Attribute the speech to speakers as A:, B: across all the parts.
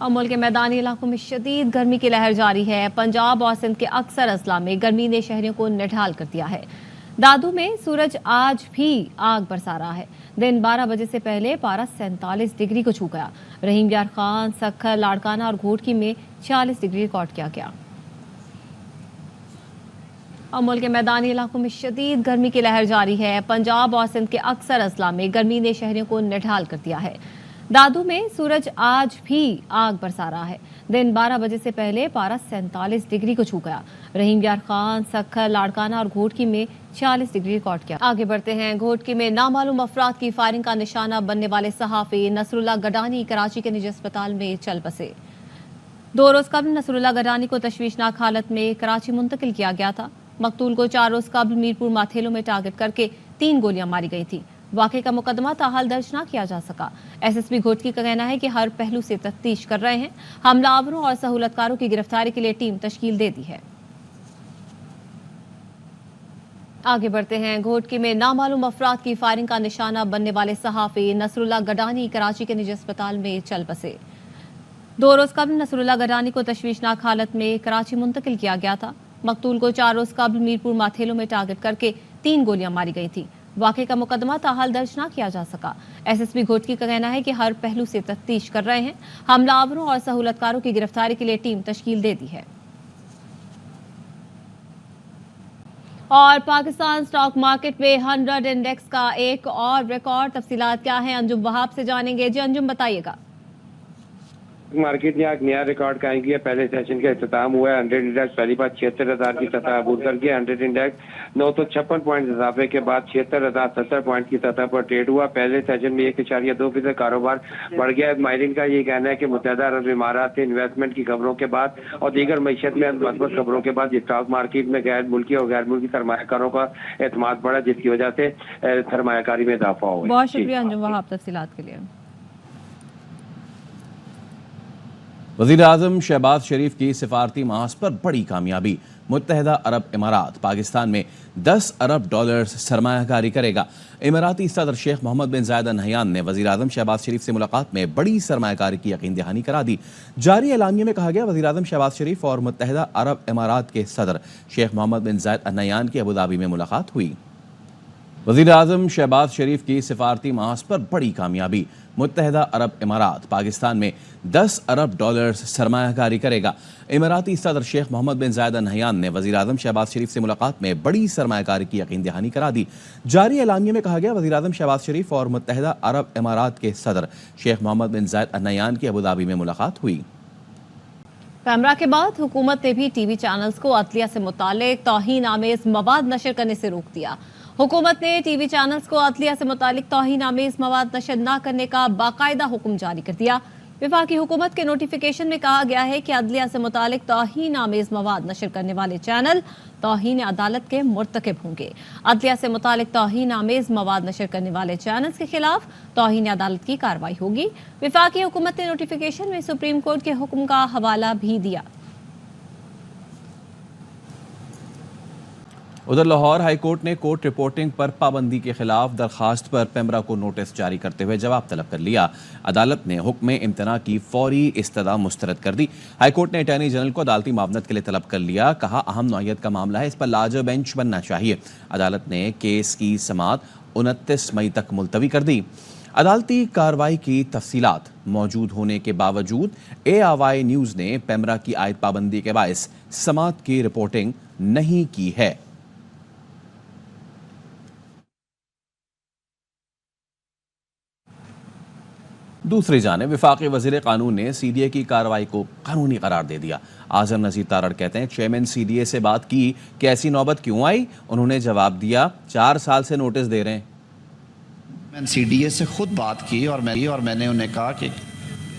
A: اور ملک کے میدانی علاقوں میں شدید گرمی کی لہر جاری ہے۔ پنجاب اور سندھ کے اکثر اضلاع میں گرمی نے شہریوں کو نڈھال کر دیا ہے۔ دادو میں سورج آج بھی آگ برسا رہا ہے۔ دن 12 بجے سے پہلے پارہ 47 ڈگری کو چھو گیا۔ رحیم یار خان، سکھر، لاڑکانہ اور گھوٹکی میں 46 ڈگری ریکارڈ کیا گیا۔ اور ملک کے میدانی علاقوں میں شدید گرمی کی لہر جاری ہے۔ پنجاب اور سندھ کے اکثر اضلاع میں گرمی نے شہریوں کو نڈھال کر دیا ہے۔ دادو میں سورج آج بھی آگ برسا رہا ہے۔ دن 12 بجے سے پہلے پارہ 47 ڈگری کو چھو گیا۔ رحیم یار خان، سکھر، لاڑکانہ اور گھوٹکی میں 46 ڈگری ریکارڈ کیا۔ آگے بڑھتے ہیں۔ گھوٹکی میں نامعلوم افراد کی فائرنگ کا نشانہ بننے والے صحافی نصر اللہ گڈانی کراچی کے نجی اسپتال میں چل بسے۔ 2 روز قبل نصر اللہ گڈانی کو تشویشناک حالت میں کراچی منتقل کیا گیا تھا۔ مقتول کو 4 روز قبل میرپور ماتھیلوں میں ٹارگٹ کر کے 3 گولیاں ماری گئی تھیں۔ واقعے کا مقدمہ تاحال درج نہ کیا جا سکا۔ ایس ایس پی گھوٹکی کا کہنا ہے کہ ہر پہلو سے تفتیش کر رہے ہیں۔ حملہ آوروں اور سہولت کاروں کی گرفتاری کے لیے ٹیم تشکیل دے دی ہے۔ آگے بڑھتے ہیں۔ گھوٹکی میں نامعلوم افراد کی فائرنگ کا نشانہ بننے والے صحافی نصر اللہ گڈانی کراچی کے نجی اسپتال میں چل بسے۔ 2 روز قبل نصر اللہ گڈانی کو تشویشناک حالت میں کراچی منتقل کیا گیا تھا۔ مقتول کو 4 روز قبل میرپور ماتھیلوں میں ٹارگٹ کر کے 3 گولیاں ماری گئی تھیں۔ واقعے کا مقدمہ تاحال درج نہ کیا جا سکا۔ ایس ایس پی گھوٹکی کا کہنا ہے کہ ہر پہلو سے تفتیش کر رہے ہیں۔ حملہ آوروں اور سہولت کاروں کی گرفتاری کے لیے ٹیم تشکیل دے دی ہے۔ اور پاکستان سٹاک مارکیٹ میں 100 انڈیکس کا ایک اور ریکارڈ۔ تفصیلات کیا ہیں انجم وہاب سے جانیں گے۔ جی انجم بتائیے گا۔
B: مارکیٹ نے ایک نیا ریکارڈ قائم کیا۔ پہلے سیشن کا اختتام ہوا ہے۔ 100 انڈیکس پہلی بار 76,000 کی سطح عبور کر گیا۔ 100 انڈیکس 956 پوائنٹ اضافے کے بعد 76,070 پوائنٹ کی سطح پر ٹریڈ ہوا۔ پہلے سیشن میں 1.2% کاروبار بڑھ گیا۔ ماہرین کا یہ کہنا ہے کہ متحدہ عرب امارات سے انویسٹمنٹ کی خبروں کے بعد اور دیگر معیشت میں مثبت خبروں کے بعد اسٹاک مارکیٹ میں غیر ملکی اور غیر ملکی سرمایہ کاروں کا اعتماد بڑھا، جس کی وجہ سے سرمایہ کاری میں اضافہ ہوا۔
A: بہت شکریہ انجم وہاب تفصیلات کے لیے۔
C: وزیر اعظم شہباز شریف کی سفارتی محاذ پر بڑی کامیابی۔ متحدہ عرب امارات پاکستان میں $10 ارب سرمایہ کاری کرے گا۔ اماراتی صدر شیخ محمد بن زائد ال نہیان نے وزیر اعظم شہباز شریف سے ملاقات میں بڑی سرمایہ کاری کی یقین دہانی کرا دی۔ جاری اعلامیے میں کہا گیا وزیر اعظم شہباز شریف اور متحدہ عرب امارات کے صدر شیخ محمد بن زائد ال نہیان کی ابوظہبی میں ملاقات ہوئی۔ وزیر اعظم شہباز شریف کی سفارتی محاذ پر بڑی کامیابی۔ متحدہ عرب امارات پاکستان میں $10 ارب سرمایہ کاری کرے گا۔ اماراتی صدر شیخ محمد بن زائد ال نہیان نے وزیر اعظم شہباز شریف سے ملاقات میں بڑی سرمایہ کاری کی یقین دہانی کرا دی۔ جاری اعلامیے میں کہا گیا وزیر اعظم شہباز شریف اور متحدہ عرب امارات کے صدر شیخ محمد بن زائد ال نہیان کی ابوظہبی میں ملاقات ہوئی۔
A: پیمرا کے بعد حکومت نے بھی ٹی وی چینلز کو عدلیہ سے متعلق توہین آمیز مواد نشر کرنے سے روک دیا۔ حکومت نے ٹی وی چینلز کو عدلیہ سے متعلق توہین آمیز مواد نشر نہ کرنے کا باقاعدہ حکم جاری کر دیا۔ وفاقی حکومت کے نوٹیفیکیشن میں کہا گیا ہے کہ عدلیہ سے متعلق توہین آمیز مواد نشر کرنے والے چینل توہین عدالت کے مرتکب ہوں گے۔ عدلیہ سے متعلق توہین آمیز مواد نشر کرنے والے چینلز کے خلاف توہین عدالت کی کارروائی ہوگی۔ وفاقی حکومت نے نوٹیفیکیشن میں سپریم کورٹ کے حکم کا حوالہ بھی دیا۔
C: ادھر لاہور ہائی کورٹ نے کورٹ رپورٹنگ پر پابندی کے خلاف درخواست پر پیمرا کو نوٹس جاری کرتے ہوئے جواب طلب کر لیا۔ عدالت نے حکم امتناع کی فوری استدعا مسترد کر دی۔ ہائی کورٹ نے اٹارنی جنرل کو عدالتی معاونت کے لیے طلب کر لیا۔ کہا اہم نوعیت کا معاملہ ہے، اس پر لارجر بینچ بننا چاہیے۔ عدالت نے کیس کی سماعت 29 مئی تک ملتوی کر دی۔ عدالتی کارروائی کی تفصیلات موجود ہونے کے باوجود ARY نیوز نے پیمرا کی عائد پابندی کے باعث سماعت کی رپورٹنگ نہیں کی ہے۔ دوسری جانب وفاقی وزیر قانون نے CDA کی کارروائی کو قانونی قرار دے دیا۔ اعظم نذیر تارڑ کہتے ہیں چیئرمین CDA سے بات کی کہ ایسی نوبت کیوں آئی؟ انہوں نے جواب دیا 4 سال سے نوٹس دے رہے ہیں۔
D: میں نے CDA سے خود بات کی اور میں نے انہیں کہا کہ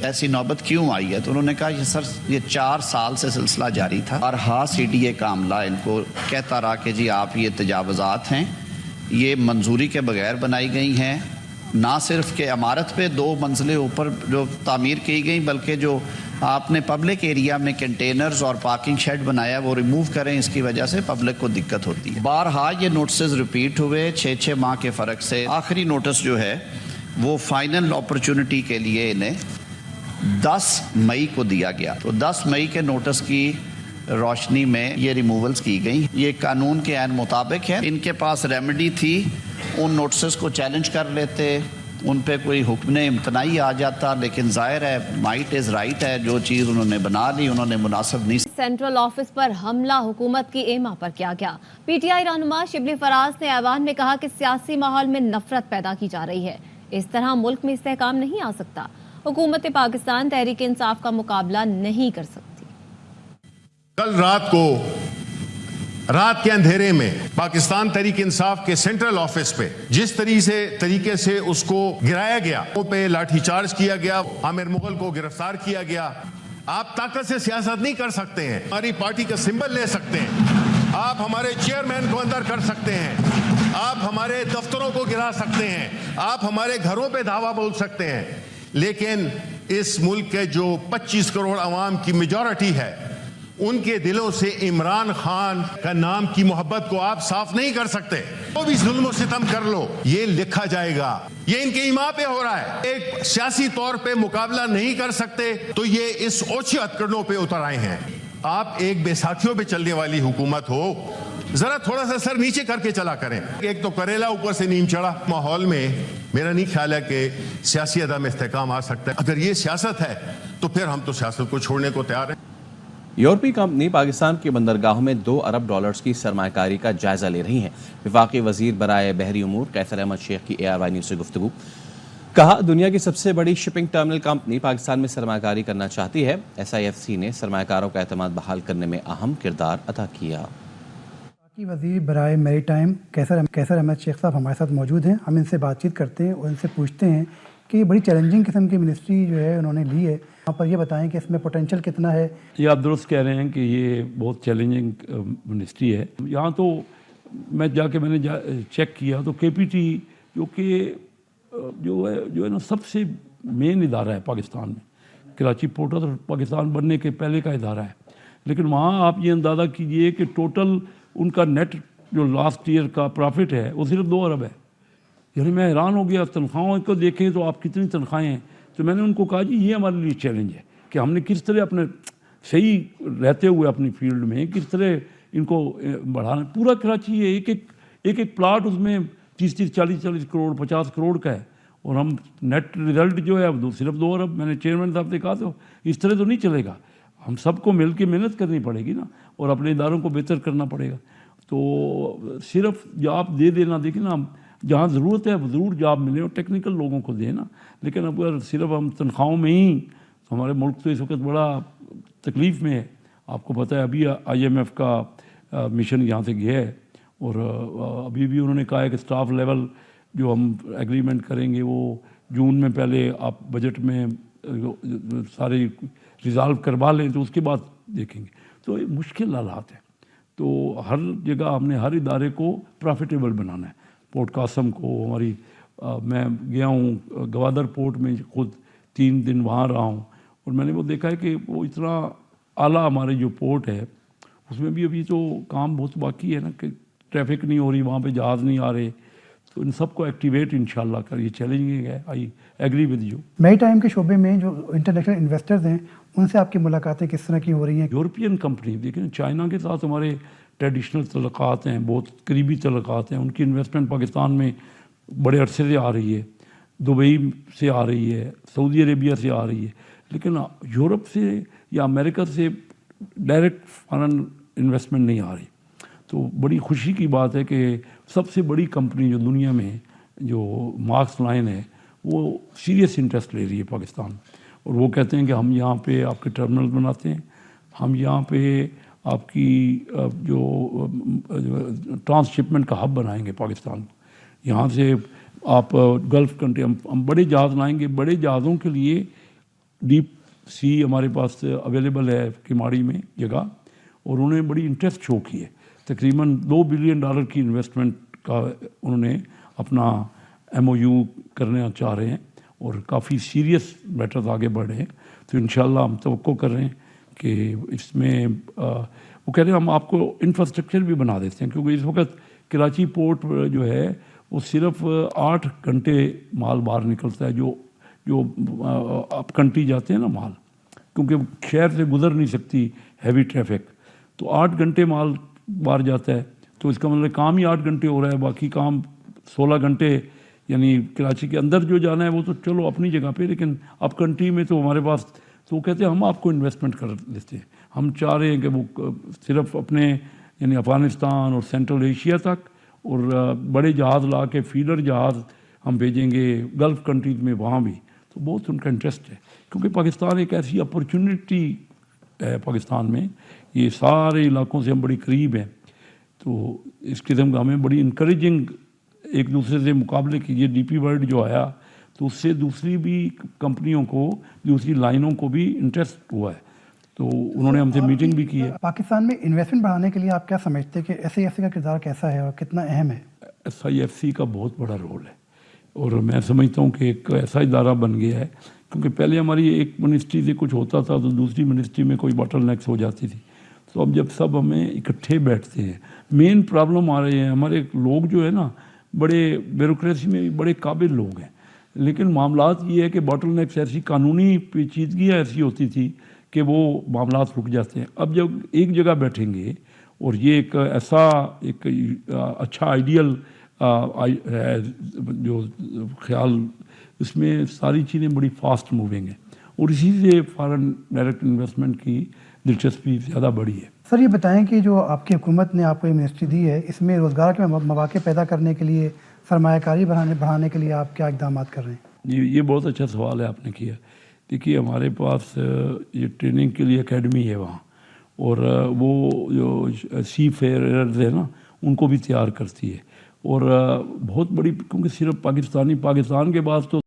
D: ایسی نوبت کیوں آئی ہے، تو انہوں نے کہا یہ سر یہ 4 سال سے سلسلہ جاری تھا اور CDA کا عملہ ان کو کہتا رہا کہ جی آپ یہ تجاوزات ہیں، یہ منظوری کے بغیر بنائی گئی ہیں۔ نہ صرف کہ عمارت پہ 2 منزلیں اوپر جو تعمیر کی گئی، بلکہ جو آپ نے پبلک ایریا میں کنٹینرز اور پارکنگ شیڈ بنایا وہ ریموو کریں، اس کی وجہ سے پبلک کو دقت ہوتی ہے۔ بارہا یہ نوٹسز ریپیٹ ہوئے 6 ماہ کے فرق سے۔ آخری نوٹس جو ہے وہ فائنل اپرچونٹی کے لیے انہیں 10 मई को दिया गया। तो 10 मई के नोटिस की रोशनी में ये रिमूवल्स की गई। ये कानून के ऐन मुताबिक है। इनके पास रेमेडी थी, उन नोटिस को चैलेंज कर लेते, उन पे कोई हुक्म इम्तनाई आ जाता, लेकिन जाहिर है माइट इज़ राइट है, जो चीज़ उन्होंने बना ली उन्होंने मुनासिब नहीं।
A: सेंट्रल ऑफिस पर हमला हुकूमत की एमा पर किया गया। पीटीआई रहनुमा शिबली फराज ने ऐवान में कहा कि सियासी माहौल में नफरत पैदा की जा रही है, इस तरह मुल्क में इस्तेहकाम नहीं आ सकता। हुकूमत पाकिस्तान तहरीक इंसाफ का मुकाबला नहीं कर सकती।
E: कल रात के अंधेरे में पाकिस्तान तहरीक इंसाफ के सेंट्रल ऑफिस पे जिस तरीके से उसको गिराया गया, वो पे लाठीचार्ज किया गया, आमिर मुगल को गिरफ्तार किया गया। आप ताकत से सियासत नहीं कर सकते हैं, हमारी पार्टी का सिंबल ले सकते हैं, आप हमारे चेयरमैन को अंदर कर सकते हैं, आप हमारे दफ्तरों को गिरा सकते हैं, आप हमारे घरों पे धावा बोल सकते हैं, लेकिन इस मुल्क के जो 25 करोड़ अवाम की मेजॉरिटी है, उनके दिलों से इमरान खान का नाम की मोहब्बत को आप साफ नहीं कर सकते। वो भी जुल्म सितम कर लो, ये लिखा जाएगा। ये इनके ईमा पे हो रहा है। एक सियासी तौर पे मुकाबला नहीं कर सकते तो ये इस ओछे हथकंडों पे उतर आए हैं। आप एक बेसाखियों पे चलने वाली हुकूमत हो, जरा थोड़ा सा सर नीचे करके चला करें। एक तो करेला ऊपर से नीम चढ़ा माहौल में मेरा नहीं ख्याल है कि सियासी अदम इस्तेहकाम आ सकता है। अगर ये सियासत है तो फिर हम तो सियासत को छोड़ने को तैयार हैं।
C: यूरोपीय कंपनी पाकिस्तान के बंदरगाहों में $2 अरब की सरमायाकारी का जायजा ले रही हैं। वफाकी वजीर बराए बहरी उमूर कैसर अहमद शेख की ARY न्यूज़ से गुफ्तगू। कहा, दुनिया की सबसे बड़ी शिपिंग टर्मिनल कंपनी पाकिस्तान में सरमायाकारी करना चाहती है। SIFC ने सरमायाकारों का एतमाद बहाल करने में अहम किरदार अदा किया।
F: वफाकी वजीर बराए मेरी टाइम कैसर अहमद शेख साहब हमारे साथ मौजूद हैं। हम इनसे बातचीत करते हैं और इनसे पूछते हैं कि बड़ी चैलेंजिंग किस्म की मिनिस्ट्री जो है उन्होंने ली है, यहाँ पर ये बताएं कि इसमें पोटेंशियल कितना है।
G: ये आप दुरुस्त कह रहे हैं कि ये बहुत चैलेंजिंग मिनिस्ट्री है। यहाँ तो मैंने चेक किया तो KPT जो कि जो है ना सबसे मेन इदारा है पाकिस्तान में। कराची पोर्ट ऑथोरिटी पाकिस्तान बनने के पहले का इदारा है, लेकिन वहाँ आप ये अंदाज़ा कीजिए कि टोटल उनका नेट जो लास्ट ईयर का प्रॉफिट है वो सिर्फ 2 अरब है। यानी मैं हैरान हो गया। तनख्वाहों को देखें तो आप कितनी तनख्वाहें हैं। तो मैंने उनको कहा जी ये हमारे लिए चैलेंज है कि हमने किस तरह अपने सही रहते हुए अपनी फील्ड में किस तरह इनको बढ़ाना। पूरा कराची है, एक प्लाट उसमें 30-30, 40-40 करोड़ 50 करोड़ का है, और हम नेट रिजल्ट जो है अब सिर्फ 2 अरब। मैंने चेयरमैन साहब से कहा तो इस तरह तो नहीं चलेगा, हम सबको मिल के मेहनत करनी पड़ेगी ना, और अपने इदारों को बेहतर करना पड़ेगा। तो सिर्फ जॉब दे देना, देखिए ना जहाँ ज़रूरत है ज़रूर जॉब मिले और टेक्निकल लोगों को देना, लेकिन अगर सिर्फ हम तनख्वाहों में ही, हमारे मुल्क तो इस वक्त बड़ा तकलीफ़ में है। आपको पता है अभी IMF का मिशन यहाँ से गया है, और अभी भी उन्होंने कहा है कि स्टाफ लेवल जो हम एग्रीमेंट करेंगे वो जून में पहले आप बजट में सारे रिजॉल्व करवा लें तो उसके बाद देखेंगे। तो ये मुश्किल हालात है। तो हर जगह हमने हर इदारे को प्रॉफिटेबल बनाना है। पोर्ट कासम को मैं गया हूँ गवादर पोर्ट में, खुद 3 दिन वहाँ रहा हूँ, और मैंने वो देखा है कि वो इतना आला हमारे जो पोर्ट है उसमें भी अभी तो काम बहुत बाकी है ना, कि ट्रैफिक नहीं हो रही, वहाँ पे जहाज़ नहीं आ रहे। तो इन सबको एक्टिवेट इंशाल्लाह कर, ये चैलेंजिंग है। I agree with you.
F: Maritime के शोबे में जो इंटरनेशनल इन्वेस्टर्स हैं उनसे आपकी मुलाकातें किस तरह की हो रही हैं?
G: यूरोपियन कंपनी, देखिए चाइना के साथ हमारे ट्रेडिशनल तल्लुकात हैं, बहुत करीबी तल्लुकात हैं। उनकी इन्वेस्टमेंट पाकिस्तान में बड़े अरसे से आ रही है, दुबई से आ रही है, सऊदी अरेबिया से आ रही है, लेकिन यूरोप से या अमेरिका से डायरेक्ट फॉरेन इन्वेस्टमेंट नहीं आ रही। तो बड़ी खुशी की बात है कि सबसे बड़ी कंपनी जो दुनिया में जो मार्क्स लाइन है वो सीरियस इंटरेस्ट ले रही है पाकिस्तान, और वो कहते हैं कि हम यहाँ पे आपके टर्मिनल बनाते हैं, हम यहाँ पे आपकी जो ट्रांसशिपमेंट का हब बनाएंगे पाकिस्तान को। यहाँ से आप गल्फ़ कंट्री हम बड़े जहाज़ लाएंगे। बड़े जहाज़ों के लिए डीप सी हमारे पास अवेलेबल है किमाड़ी में जगह, और उन्होंने बड़ी इंटरेस्ट शो की है। तकरीबन $2 बिलियन की इन्वेस्टमेंट का उन्होंने अपना MOU करना चाह रहे हैं, और काफ़ी सीरियस मैटर्स आगे बढ़ रहे हैं। तो इंशाल्लाह हम तवक्को कर रहे हैं कि इसमें वो कह रहे हैं हम आपको इंफ्रास्ट्रक्चर भी बना देते हैं, क्योंकि इस वक्त कराची पोर्ट जो है वो सिर्फ 8 घंटे माल बाहर निकलता है, जो जो अप कंट्री जाते हैं ना माल, क्योंकि शहर से गुजर नहीं सकती हैवी ट्रैफिक, तो 8 घंटे माल बाहर जाता है, तो इसका मतलब काम ही 8 घंटे हो रहा है, बाकी काम 16 घंटे यानी कराची के अंदर जो जाना है वो तो चलो अपनी जगह पे, लेकिन अप कंट्री में तो हमारे पास, तो वो कहते हैं हम आपको इन्वेस्टमेंट कर देते हैं। हम चाह रहे हैं कि वो सिर्फ अपने यानी अफ़गानिस्तान और सेंट्रल एशिया तक, और बड़े जहाज़ ला के फीडर जहाज़ हम भेजेंगे गल्फ़ कंट्रीज़ में, वहाँ भी तो बहुत उनका इंटरेस्ट है, क्योंकि पाकिस्तान एक ऐसी अपॉर्चुनिटी है पाकिस्तान में, ये सारे इलाकों से हम बड़ी करीब हैं, तो इस किस्म का हमें बड़ी इनकरेजिंग एक दूसरे से मुकाबले कीजिए। डीपी वर्ल्ड जो आया तो उससे दूसरी भी कंपनियों को, दूसरी लाइनों को भी इंटरेस्ट हुआ है, तो उन्होंने हमसे मीटिंग भी की है।
F: पाकिस्तान में इन्वेस्टमेंट बढ़ाने के लिए आप क्या समझते हैं कि SIFC का किरदार कैसा है और कितना अहम है?
G: SIFC का बहुत बड़ा रोल है, और मैं समझता हूँ कि एक ऐसा इदारा बन गया है, क्योंकि पहले हमारी एक मिनिस्ट्री से कुछ होता था तो दूसरी मिनिस्ट्री में कोई बॉटलनेक्स हो जाती थी, तो अब जब सब हमें इकट्ठे बैठते हैं, मेन प्रॉब्लम आ रही है, हमारे लोग जो है ना बड़े ब्यूरोक्रेसी में भी बड़े काबिल लोग हैं, लेकिन मामलात ये है कि बॉटलनेक्स ऐसी कानूनी पेचीदगियाँ ऐसी होती थी कि वो मामलात रुक जाते हैं। अब जब एक जगह बैठेंगे, और ये एक ऐसा एक अच्छा आइडियल है जो ख्याल, इसमें सारी चीज़ें बड़ी फास्ट मूविंग है, और इसी से फॉरेन डायरेक्ट इन्वेस्टमेंट की दिलचस्पी ज़्यादा बढ़ी है।
F: सर ये बताएं कि जो आपकी हुकूमत ने आपको ये मिनिस्ट्री दी है, इसमें रोज़गार के मौके पैदा करने के लिए, सरमायाकारी बढ़ाने के लिए आप क्या इक़दाम कर रहे हैं?
G: ये बहुत अच्छा सवाल है आपने किया। देखिए हमारे पास ये ट्रेनिंग के लिए एकेडमी है वहाँ, और वो जो सी फेयरर्स है ना उनको भी तैयार करती है, और बहुत बड़ी, क्योंकि सिर्फ पाकिस्तान के पास तो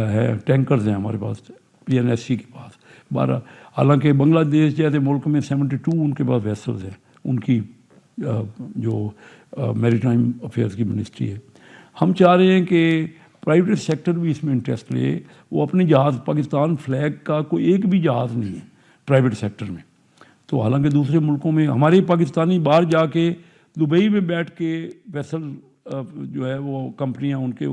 G: है टैंकर्स हैं हमारे पास, PNSC के पास 12, हालांकि बांग्लादेश जैसे मुल्क में 72 उनके पास वेसल्स हैं, उनकी जो मैरीटाइम अफेयर्स की मिनिस्ट्री है। हम चाह रहे हैं कि प्राइवेट सेक्टर भी इसमें इंटरेस्ट ले, वो अपने जहाज़, पाकिस्तान फ्लैग का कोई एक भी जहाज़ नहीं है प्राइवेट सेक्टर में, तो हालांकि दूसरे मुल्कों में हमारे पाकिस्तानी बाहर जाके दुबई में बैठ के वेसल जो है वो कंपनियां, उनके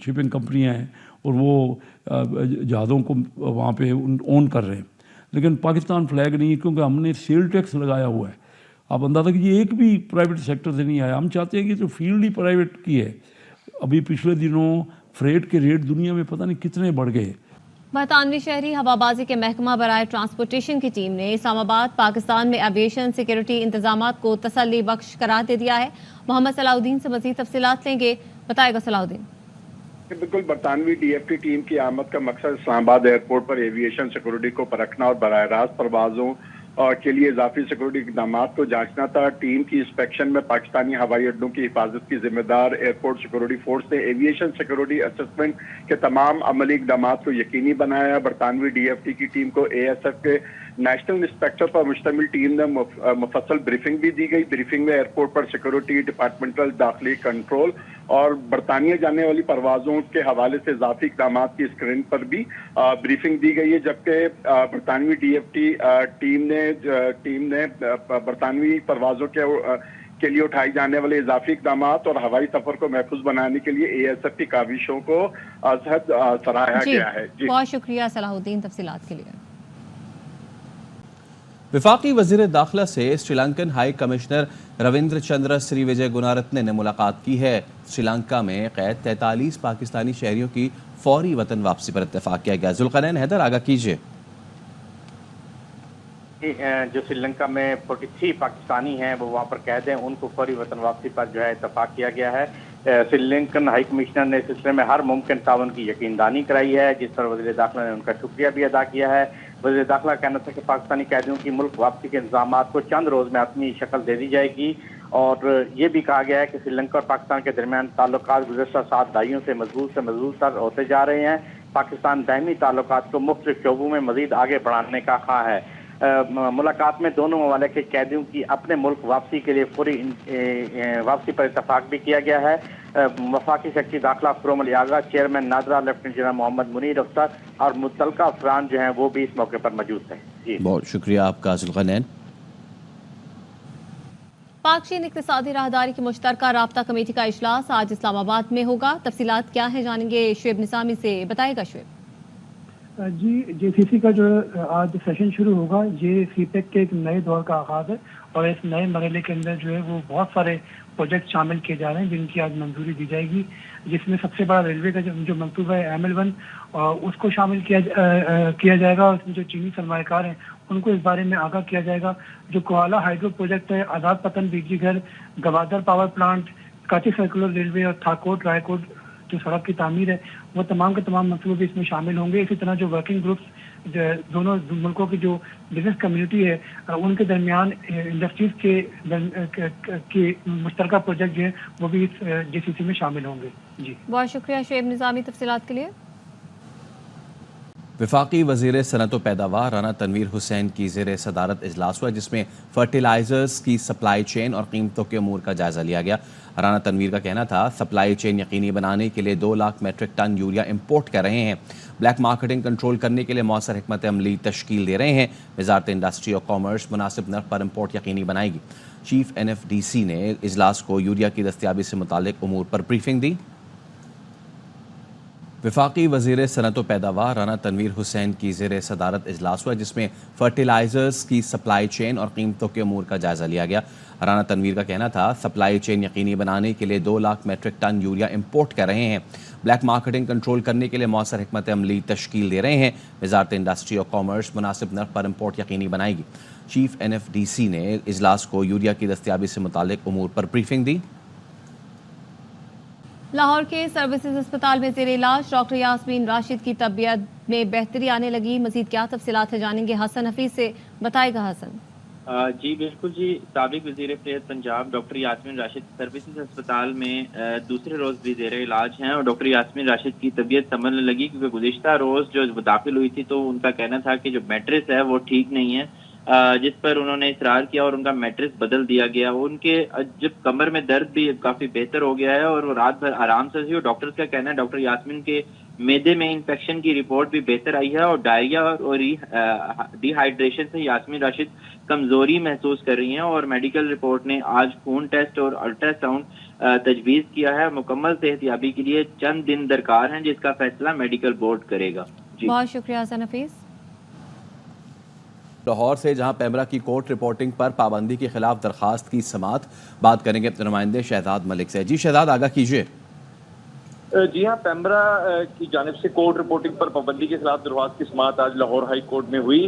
G: शिपिंग कंपनियां हैं, और वो जहाज़ों को वहाँ पे ओन कर रहे हैं, लेकिन पाकिस्तान फ्लैग नहीं है, क्योंकि हमने सेल टैक्स लगाया हुआ है। आप अंदाज़ा कीजिए एक भी प्राइवेट सेक्टर से नहीं आया। हम चाहते हैं कि जो फील्ड ही प्राइवेट की है, अभी पिछले दिनों फ्रेट के रेट दुनिया में पता नहीं कितने बढ़ गए।
A: बरतानवी शहरी हवाबाजी के महकमा बराए ट्रांसपोर्टेशन की टीम ने इस्लामाबाद पाकिस्तान में एविएशन सिक्योरिटी इंतजामात को तसल्ली बख्श करार दे दिया है। मोहम्मद सलाउद्दीन से मज़ीद तफसीलात लेंगे, बताएगा सलाउद्दीन।
H: बिल्कुल, बरतानवी DFT टीम की आमद का मकसद इस्लामाबाद एयरपोर्ट पर एविएशन सिक्योरिटी को परखना और बराह रास्त परवाजों के लिए इजाफी सिक्योरिटी इकदाम को जांचना था। टीम की इंस्पेक्शन में पाकिस्तानी हवाई अड्डों की हिफाजत की जिम्मेदार एयरपोर्ट सिक्योरिटी फोर्स ने एविएशन सिक्योरिटी असेसमेंट के तमाम अमली इकदाम को यकीनी बनाया। बरतानवी DFT की टीम को ASF के नेशनल इंस्पेक्टर पर मुश्तमिल टीम ने मुफस्सल ब्रीफिंग भी दी गई। ब्रीफिंग में एयरपोर्ट पर सिक्योरिटी, डिपार्टमेंटल दाखिली कंट्रोल और बरतानिया जाने वाली परवाजों के हवाले से इजाफी इकदाम की स्क्रीन पर भी ब्रीफिंग दी गई है, जबकि बरतानवी DFT टीम ने बरतानवी परवाजों के लिए उठाई जाने वाले इजाफी इकदाम और हवाई सफर को महफूज बनाने के लिए ASF की काविशों को सराहा गया है।
A: बहुत शुक्रिया सलाहुद्दीन तफसीलात के लिए।
C: विफाकी वजीर दाखिला से श्रीलंकन हाई कमिश्नर रविंद्र चंद्र श्री विजय गुणारत्ने ने मुलाकात की है। श्रीलंका में कैद 43 पाकिस्तानी शहरियों की फौरी वतन वापसी पर इत्तेफाक किया गया। जुल्करनैन हैदर आगाह कीजिए।
I: जो श्रीलंका में 43 पाकिस्तानी हैं वो वहाँ पर कैद हैं, उनको फौरी वतन वापसी पर जो है इत्तेफाक किया गया है। श्रीलंकन हाई कमिश्नर ने इस सिलसिले में हर मुमकिन ताउन की यकीनदानी कराई है, जिस पर वज़ीर दाखिला ने उनका शुक्रिया भी अदा किया है। वज़ीर दाखिला का कहना था कि पाकिस्तानी कैदियों की मुल्क वापसी के इंतजाम को चंद रोज़ में अपनी शक्ल दे दी जाएगी, और ये भी कहा गया है कि श्रीलंका और पाकिस्तान के दरमियान ताल्लुकात गुज़श्ता 7 दहाइयों से मजबूत तर होते जा रहे हैं। पाकिस्तान दायमी ताल्लुकात को मुख्तलिफ शोबों में मज़ीद आगे बढ़ाने का ख्वाह है। मुलाकात में दोनों ममालिक के कैदियों की अपने मुल्क वापसी के लिए पूरी वापसी पर इत्तफाक भी किया गया है। वफाकी सेक्रेटरी दाखिला फरोम Ali Agha, chairman NADRA, lieutenant general Mohammad Munir Akhtar और मुतलका अफरान जो हैं वो भी इस मौके पर मौजूद थे।
C: बहुत शुक्रिया आपका जुल्करनैन।
A: पाक चीन इक्तिसादी राहदारी की मुश्तरका राब्ता कमेटी का इजलास आज इस्लामाबाद में होगा। तफसीलात क्या है जानेंगे शुएब निज़ामी से, बताएगा शुएब।
F: जी, JCC का जो आज सेशन शुरू होगा, ये CPEC के एक नए दौर का आगाज़ है और इस नए मरहले के अंदर जो है वो बहुत सारे प्रोजेक्ट शामिल किए जा रहे हैं जिनकी आज मंजूरी दी जाएगी, जिसमें सबसे बड़ा रेलवे का जो मंसूबा है ML1 उसको शामिल किया जाएगा और इसमें जो चीनी सरमाएकार हैं उनको इस बारे में आगाह किया जाएगा। जो कोहाला हाइड्रो प्रोजेक्ट है, आज़ाद पतन बिजली घर, गवादर पावर प्लांट, काची सर्कुलर रेलवे और थाकोट रायकोट जो सड़क की तामीर है, वो तमाम के तमाम मंसूबे भी इसमें शामिल होंगे। इसी तरह जो वर्किंग ग्रुप्स दोनों मुल्कों की जो बिजनेस कम्युनिटी है उनके दरमियान इंडस्ट्रीज के मुश्तरका प्रोजेक्ट जो है वो भी इस JCC में शामिल होंगे। जी, बहुत
A: शुक्रिया शुएब निज़ामी तफसीलात के लिए।
C: वफाकी वज़ीर सनअत व पैदावार राना तनवीर हुसैन की ज़ेर सदारत इजलास हुआ, जिसमें फर्टिलाइज़र्स की सप्लाई चेन और कीमतों के अमूर का जायज़ा लिया गया। राना तनवीर का कहना था सप्लाई चेन यकीनी बनाने के लिए 2 lakh metric ton urea import कर रहे हैं। ब्लैक मार्केटिंग कंट्रोल करने के लिए मौसर हिकमत अमली तश्कील दे रहे हैं। वज़ारत इंडस्ट्री और कॉमर्स मुनासिब नर्ख पर इंपोर्ट यकीनी बनाएगी। चीफ NFDC ने इजलास को यूरिया की दस्तियाबी से मुतालिक अमूर पर ब्रीफिंग दी। वफाकी वज़ीर सनअत व पैदावार राना तनवीर हुसैन की ज़ेर सदारत इजलास हुआ, जिसमें फर्टिलाइज़र्स की सप्लाई चेन और कीमतों के अमूर का जायज़ा लिया गया। राना तनवीर का कहना था सप्लाई चेन यकीनी बनाने के लिए 2 lakh metric ton urea import कर रहे हैं। ब्लैक मार्केटिंग कंट्रोल करने के लिए मौसर हिकमत अमली तश्कील दे रहे हैं। वज़ारत इंडस्ट्री और कॉमर्स मुनासिब नर्ख पर इंपोर्ट यकीनी बनाएगी। चीफ NFDC ने इजलास को यूरिया की दस्तियाबी से मुतालिक अमूर पर ब्रीफिंग दी।
A: लाहौर के सर्विसेज अस्पताल में ज़ेर इलाज डॉक्टर यास्मीन राशिद की तबीयत में बेहतरी आने लगी। मज़ीद क्या तफसीलात है जानेंगे हसन हफीज से, बताएगा हसन।
J: जी बिल्कुल जी, साबिक वज़ीर सेहत पंजाब डॉक्टर यास्मीन राशिद सर्विसेज अस्पताल में दूसरे रोज़ भी ज़ेर इलाज हैं और डॉक्टर यास्मीन राशिद की तबीयत संभलने लगी, क्योंकि गुज़िश्ता रोज़ जो दाखिल हुई थी तो उनका कहना था कि जो मैट्रेस है वो ठीक नहीं है, जिस पर उन्होंने इसरार किया और उनका मैट्रेस बदल दिया गया। उनके जब कमर में दर्द भी काफ़ी बेहतर हो गया है और वो रात भर आराम से थी। और डॉक्टर्स का कहना है डॉक्टर यास्मीन के मेदे में इन्फेक्शन की रिपोर्ट भी बेहतर आई है और डायरिया और डिहाइड्रेशन से यास्मीन राशिद कमजोरी महसूस कर रही हैं और मेडिकल रिपोर्ट ने आज खून टेस्ट और अल्ट्रासाउंड तजवीज़ किया है। मुकम्मल सेहतयाबी के लिए चंद दिन दरकार हैं, जिसका फैसला मेडिकल बोर्ड करेगा।
A: बहुत शुक्रिया हसन हफीज।
C: लाहौर से जहां पेमरा की कोर्ट रिपोर्टिंग पर पाबंदी के खिलाफ दरखास्त की समाअत, बात करेंगे अपने नुमाइंदे शहजाद मलिक से। जी शहजाद, आगाह कीजिए।
K: जी हाँ, पेमरा की जानिब से कोर्ट रिपोर्टिंग पर पाबंदी के खिलाफ दरख्वास्त की समाअत आज लाहौर हाई कोर्ट में हुई।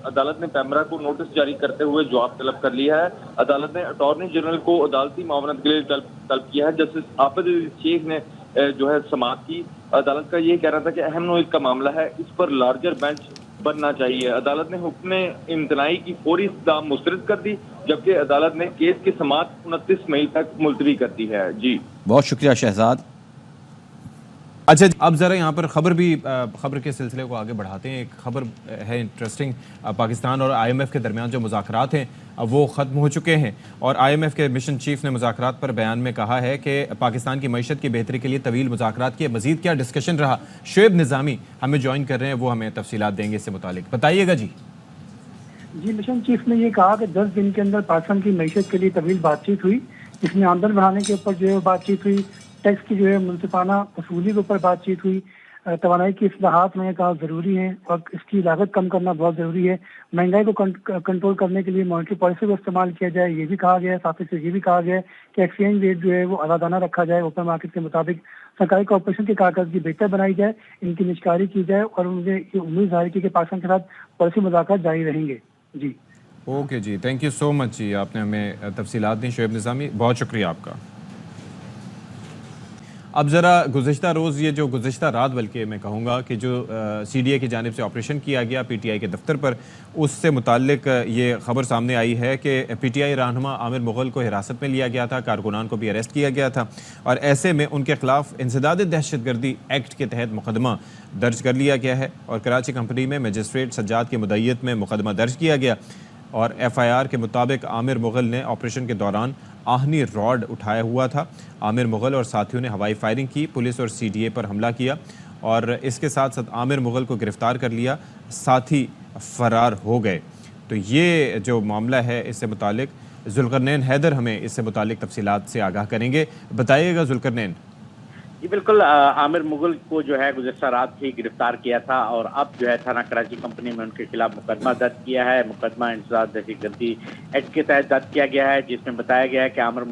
K: अदालत ने पेमरा को नोटिस जारी करते हुए जवाब तलब कर लिया है। अदालत ने अटॉर्नी जनरल को अदालती मामलत के लिए तलब किया है। जस्टिस आफद शेख ने जो है समाअत की। अदालत का ये कहना था कि अहम नोई का मामला है, इस पर लार्जर बेंच बनना चाहिए। अदालत ने हुक्म इम्तनाई की फौरी इस्तदाम मुस्तरद कर दी, जबकि अदालत ने केस की समाअत 29 मई तक मुलतवी कर दी है। जी
C: बहुत शुक्रिया शहजाद। अच्छा, अब ज़रा यहाँ पर खबर के सिलसिले को आगे बढ़ाते हैं। एक खबर है इंटरेस्टिंग, पाकिस्तान और IMF के दरमियान जो मुज़ाकरात हैं अब वो ख़त्म हो चुके हैं और IMF के मिशन चीफ ने मुज़ाकरात पर बयान में कहा है कि पाकिस्तान की मईशत की बेहतरी के लिए तवील मुज़ाकरात किए। मज़ीद क्या डिस्कशन रहा, शुएब निज़ामी हमें ज्वाइन कर रहे हैं, वो हमें तफसीलात देंगे इससे मुतालिक, बताइएगा जी।
F: जी, मिशन चीफ ने ये कहा कि 10 दिन के अंदर पाकिस्तान की मईशत के लिए तवील बातचीत हुई, जिसमें आमदन बढ़ाने के ऊपर जो है बातचीत हुई, टैक्स की जो है मुनसिफाना वसूली के ऊपर बातचीत हुई, तवानाई की इस्लाहात में कहा ज़रूरी हैं और इसकी लागत कम करना बहुत ज़रूरी है। महंगाई को कंट्रोल करने के लिए मॉनेटरी पॉलिसी को इस्तेमाल किया जाए, ये भी कहा गया है। साथ ही ये भी कहा गया है कि एक्सचेंज रेट जो है वो आज़ादाना रखा जाए, ओपन मार्केट के मुताबिक सरकारी कॉर्पोरेशन की कारकर्दगी बेहतर बनाई जाए, इनकी निष्कारी की जाए और मुझे ये उम्मीद जाहिर की कि पाकिस्तान के साथ पॉलिसी मुज़ाकरात जारी रहेंगे। जी
L: ओके जी, थैंक यू सो मच जी, आपने हमें तफसीलात दी शुएब निज़ामी, बहुत शुक्रिया आपका। अब ज़रा गुज़िश्ता रोज़, ये जो गुज़िश्ता रात बल्कि मैं कहूँगा कि जो CDA की जानिब से ऑपरेशन किया गया PTI के दफ्तर पर, उससे मुताल्लिक ये ख़बर सामने आई है कि PTI रहनुमा आमिर मुग़ल को हिरासत में लिया गया था, कारकुनान को भी अरेस्ट किया गया था और ऐसे में उनके ख़िलाफ़ इंसदाद दहशतगर्दी एक्ट के तहत मुकदमा दर्ज कर लिया गया है और कराची कंपनी में मजिस्ट्रेट सज्जाद की मुद्दईयत में मुकदमा दर्ज किया गया और FIR के मुताबिक आमिर मुग़ल ने ऑपरेशन के दौरान आहनी रॉड उठाया हुआ था। आमिर मुग़ल और साथियों ने हवाई फायरिंग की, पुलिस और CDA पर हमला किया और इसके साथ साथ आमिर मुग़ल को गिरफ़्तार कर लिया, साथी फ़रार हो गए। तो ये जो मामला है इससे मुतालिक ذوالقرنین حیدر ہمیں اس سے متعلق تفصیلات سے آگاہ کریں گے. بتائیے گا ذوالقرنین.
I: جی بالکل، عامر مغل کو جو ہے گزشتہ رات ہی گرفتار کیا تھا اور اب جو ہے تھانہ کراچی کمپنی میں ان کے خلاف مقدمہ درج کیا ہے. مقدمہ انسداد دہشت گردی ایکٹ کے تحت درج کیا گیا ہے، جس میں بتایا گیا ہے کہ عامر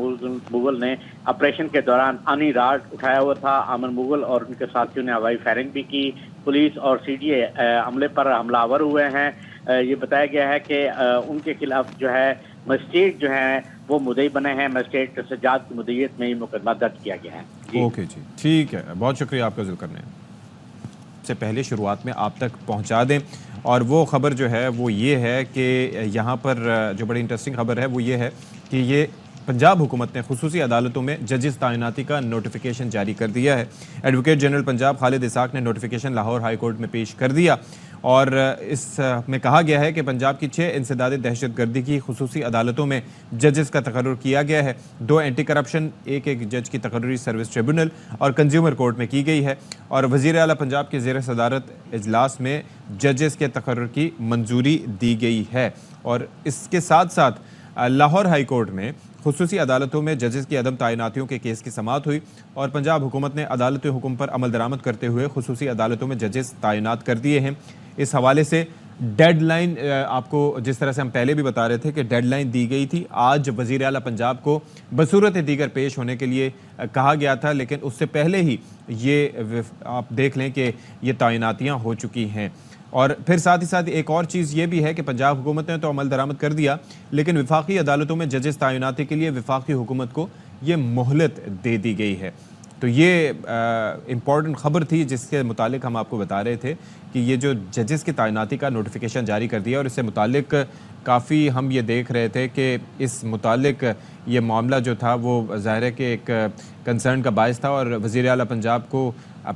I: مغل نے آپریشن کے دوران آنی راڈ اٹھایا ہوا تھا. عامر مغل اور ان کے ساتھیوں نے ہوائی فائرنگ بھی کی. پولیس اور سی ڈی اے عملے پر حملہ آور ہوئے ہیں. یہ بتایا گیا ہے کہ ان کے خلاف جو ہے مجسٹریٹ جو ہے وہ مدعی بنے ہیں. مجسٹریٹ سجاد کی مدعیت میں ہی مقدمہ درج کیا گیا ہے.
L: اوکے جی، ٹھیک ہے، بہت شکریہ آپ کا ذوالقرنین. سے پہلے شروعات میں آپ تک پہنچا دیں، اور وہ خبر جو ہے وہ یہ ہے کہ یہاں پر جو بڑی انٹرسٹنگ خبر ہے وہ یہ ہے کہ یہ پنجاب حکومت نے خصوصی عدالتوں میں ججز تعیناتی کا نوٹیفیکیشن جاری کر دیا ہے. ایڈوکیٹ جنرل پنجاب خالد اسحاق نے نوٹیفیکیشن لاہور ہائی کورٹ میں پیش کر دیا، اور اس میں کہا گیا ہے کہ پنجاب کی 6 انسداد دہشت گردی کی خصوصی عدالتوں میں ججز کا تقرر کیا گیا ہے. 2 اینٹی کرپشن، ایک جج کی تقرری سروس ٹریبونل اور کنزیومر کورٹ میں کی گئی ہے، اور وزیر اعلیٰ پنجاب کے زیر صدارت اجلاس میں ججز کے تقرر کی منظوری دی گئی ہے. اور اس کے ساتھ ساتھ لاہور ہائی کورٹ میں خصوصی عدالتوں میں ججز کی عدم تعیناتیوں کے کیس کی سماعت ہوئی، اور پنجاب حکومت نے عدالت حکم پر عمل درآمد کرتے ہوئے خصوصی عدالتوں میں ججز تعینات کر دیے ہیں. اس حوالے سے ڈیڈ لائن آپ کو جس طرح سے ہم پہلے بھی بتا رہے تھے کہ ڈیڈ لائن دی گئی تھی، آج وزیر اعلیٰ پنجاب کو بصورت دیگر پیش ہونے کے لیے کہا گیا تھا، لیکن اس سے پہلے ہی یہ آپ دیکھ لیں کہ یہ تعیناتیاں ہو چکی ہیں. اور پھر ساتھ ہی ساتھ ایک اور چیز یہ بھی ہے کہ پنجاب حکومت نے تو عمل درآمد کر دیا، لیکن وفاقی عدالتوں میں ججز تعیناتی کے لیے وفاقی حکومت کو یہ مہلت دے دی گئی ہے. تو یہ امپورٹنٹ خبر تھی جس کے متعلق ہم آپ کو بتا رہے تھے کہ یہ جو ججز کی تعیناتی کا نوٹیفیکیشن جاری کر دیا، اور اس سے متعلق کافی ہم یہ دیکھ رہے تھے کہ اس متعلق یہ معاملہ جو تھا وہ ظاہر ہے کہ ایک کنسرن کا باعث تھا، اور وزیر اعلیٰ پنجاب کو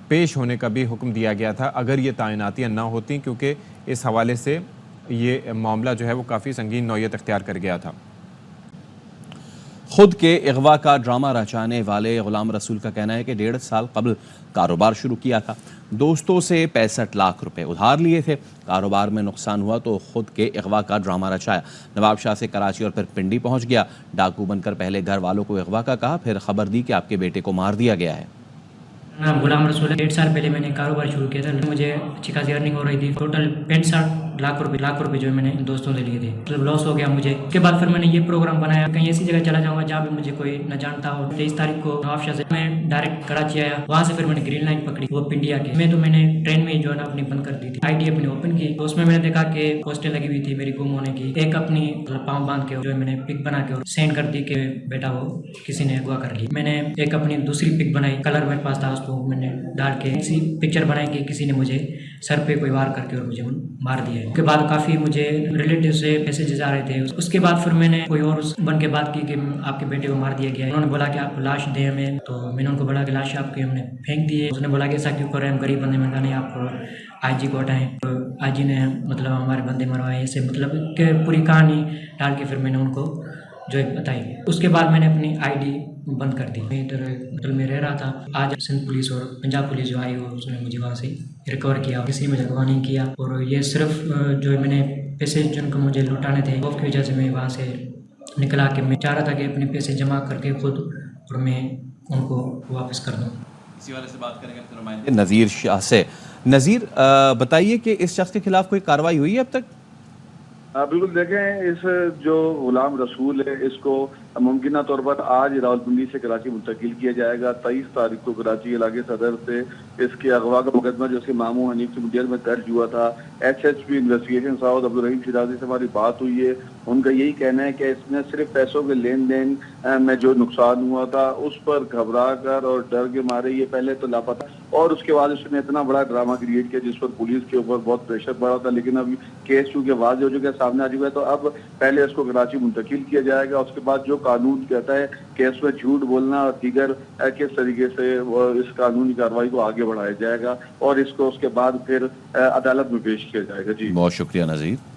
L: پیش ہونے کا بھی حکم دیا گیا تھا اگر یہ تعیناتیاں نہ ہوتیں، کیونکہ اس حوالے سے یہ معاملہ جو ہے وہ کافی سنگین نوعیت اختیار کر گیا تھا.
C: خود کے اغوا کا ڈرامہ رچانے والے غلام رسول کا کہنا ہے کہ 1.5 سال قبل کاروبار شروع کیا تھا، دوستوں سے 65 لاکھ روپے ادھار لیے تھے، کاروبار میں نقصان ہوا تو خود کے اغوا کا ڈرامہ رچایا، نواب شاہ سے کراچی اور پھر پنڈی پہنچ گیا، ڈاکو بن کر پہلے گھر والوں کو اغوا کا کہا، پھر خبر دی کہ آپ کے بیٹے کو مار دیا گیا ہے.
M: نام غلام رسول ہے. 1.5 سال پہلے میں نے کاروبار شروع کیا تھا، مجھے اچھی خاصی ارننگ ہو رہی تھی. ٹوٹل 65 لاکھ روپے جو میں نے دوستوں سے لیے تھے، مطلب لاس ہو گیا مجھے. اس کے بعد پھر میں نے یہ پروگرام بنایا کہیں ایسی جگہ چلا جاؤں گا جہاں پہ مجھے کوئی نہ جانتا ہو. 23 تاریخ کو نواب شاہ سے میں ڈائریکٹ کراچی آیا، وہاں سے پھر میں نے گرین لائن پکڑی، وہ پنڈیا کے میں تو میں نے ٹرین میں جو ہے نا اپنی بند کر دی تھی. آئی ڈی اپنی اوپن کی، تو اس میں نے دیکھا کہ پوسٹیں لگی ہوئی تھی میری گم ہونے کی. ایک اپنی پاؤں باندھ کے جو ہے میں نے پک بنا کے سینڈ کر دی کہ بیٹا وہ کسی نے اغوا کر لی. میں نے ایک اپنی دوسری پک بنائی، کلر میرے پاس تھا، اس کو میں نے ڈال کے ایسی پکچر بنائی کہ کسی نے مجھے سر پہ کوئی وار کر کے اور مجھے مار دیا ہے. اس کے بعد کافی مجھے ریلیٹیو سے میسیجز آ رہے تھے. اس کے بعد پھر میں نے کوئی اور بن کے بات کی کہ آپ کے بیٹے کو مار دیا گیا ہے. انہوں نے بولا کہ آپ لاش دیں ہمیں، تو میں نے ان کو بولا کہ لاش آپ کی ہم نے پھینک دی ہے. اس نے بولا کہ ایسا کیوں کر رہے ہیں، ہم غریب بندے. میں کہا نہیں، آپ آئی جی کو ہٹائیں. آئی جی نے مطلب ہمارے بندے مروائے ایسے، مطلب کہ پوری کہانی ڈال کے پھر میں نے ان کو جو ہے بتائی. اس کے بعد میں نے اپنی آئی ڈی بند کر دی. میں ادھر ہوٹل میں رہ رہا تھا. آج سندھ پولیس اور پنجاب پولیس جو آئی اس نے مجھے وہاں سے ریکور کیا، کسی نے مجھے اغوا نہیں کیا. اور یہ صرف جو ہے میں نے پیسے جن کو مجھے لوٹانے تھے خوف کی وجہ سے میں وہاں سے نکلا کہ میں چاہ رہا تھا کہ اپنے پیسے جمع کر کے خود اور میں ان کو واپس کر دوں.
C: اسی والے سے بات کریں گے نمائندے نذیر شاہ سے. نذیر بتائیے کہ اس شخص کے خلاف کوئی کارروائی ہوئی ہے اب تک؟
N: بالکل، دیکھیں اس جو غلام رسول ہے اس کو ممکنہ طور پر آج راولپنڈی سے کراچی منتقل کیا جائے گا. 23 تاریخ کو کراچی علاقے صدر سے اس کے اغوا کا مقدمہ جو اس کے ماموں حنیف کی مدیریت میں درج ہوا تھا. SHP انویسٹیگیشن صاحب عبدالرحیم شیرازی سے ہماری بات ہوئی ہے. ان کا یہی کہنا ہے کہ اس نے صرف پیسوں کے لین دین میں جو نقصان ہوا تھا اس پر گھبرا کر اور ڈر کے مارے یہ پہلے تو لاپتہ، اور اس کے بعد اس نے اتنا بڑا ڈرامہ کریٹ کیا جس پر پولیس کے اوپر بہت پریشر پڑا تھا. لیکن اب کیس چونکہ واضح ہو چکا ہے، سامنے آ چکا ہے، تو اب پہلے اس کو کراچی منتقل کیا جائے گا. اس کے بعد جو قانون کہتا ہے کہ اس میں جھوٹ بولنا اور دیگر کس طریقے سے اس قانونی کارروائی کو آگے بڑھایا جائے گا، اور اس کو اس کے بعد پھر عدالت میں پیش کیا جائے گا. جی
C: بہت شکریہ نذیر.